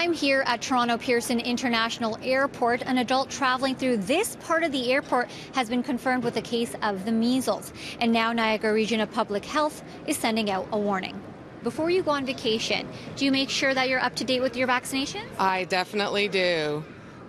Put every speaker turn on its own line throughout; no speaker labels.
I'm here at Toronto Pearson International Airport. An adult traveling through this part of the airport has been confirmed with a case of the measles. And now Niagara Region of Public Health is sending out a warning. Before you go on vacation, do you make sure that you're up to date with your vaccinations?
I definitely do.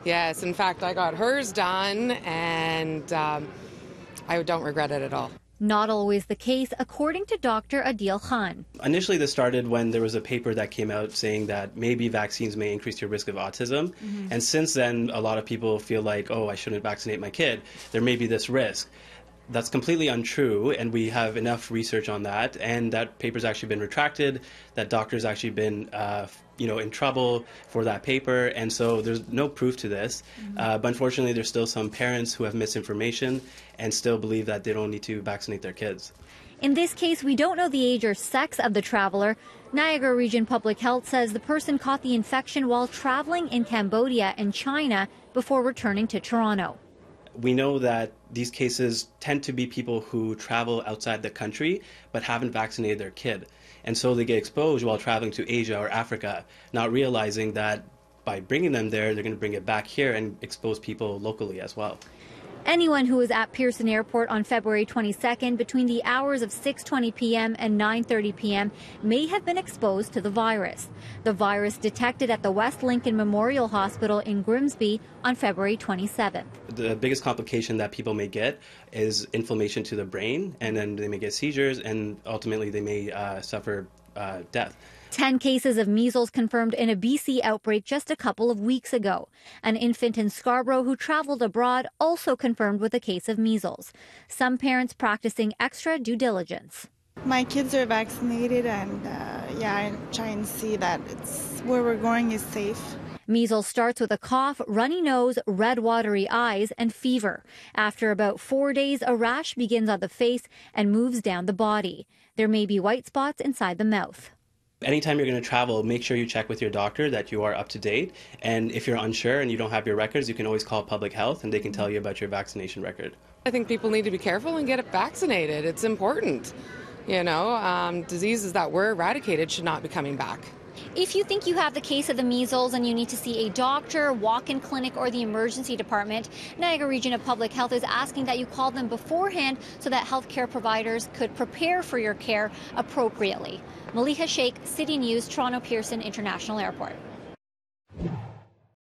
Yes, in fact, I got hers done and I don't regret it at all.
Not always the case, according to Dr. Adil Khan.
Initially, this started when there was a paper that came out saying that maybe vaccines may increase your risk of autism. And since then, a lot of people feel like, oh, I shouldn't vaccinate my kid. There may be this risk. That's completely untrue, and we have enough research on that, and that paper's actually been retracted, that doctor's actually been in trouble for that paper, and so there's no proof to this. But unfortunately, there's still some parents who have misinformation and still believe that they don't need to vaccinate their kids.
In this case, we don't know the age or sex of the traveler. Niagara Region Public Health says the person caught the infection while traveling in Cambodia and China before returning to Toronto.
We know that these cases tend to be people who travel outside the country but haven't vaccinated their kid. And so they get exposed while traveling to Asia or Africa, not realizing that by bringing them there, they're going to bring it back here and expose people locally as well.
Anyone who was at Pearson Airport on February 22nd between the hours of 6:20 p.m. and 9:30 p.m. may have been exposed to the virus. The virus detected at the West Lincoln Memorial Hospital in Grimsby on February 27th.
The biggest complication that people may get is inflammation to the brain, and then they may get seizures, and ultimately they may suffer death.
10 cases of measles confirmed in a BC outbreak just a couple of weeks ago. An infant in Scarborough who traveled abroad also confirmed with a case of measles. Some parents practicing extra due diligence.
My kids are vaccinated, and I try and see that where we're going is safe.
Measles starts with a cough, runny nose, red watery eyes, and fever. After about 4 days, a rash begins on the face and moves down the body. There may be white spots inside the mouth.
Anytime you're going to travel, make sure you check with your doctor that you are up to date. And if you're unsure and you don't have your records, you can always call public health and they can tell you about your vaccination record.
I think people need to be careful and get vaccinated. It's important. Diseases that were eradicated should not be coming back.
If you think you have the case of the measles and you need to see a doctor, walk-in clinic, or the emergency department, Niagara Region of Public Health is asking that you call them beforehand so that healthcare providers could prepare for your care appropriately. Maliha Sheikh, City News, Toronto Pearson International Airport.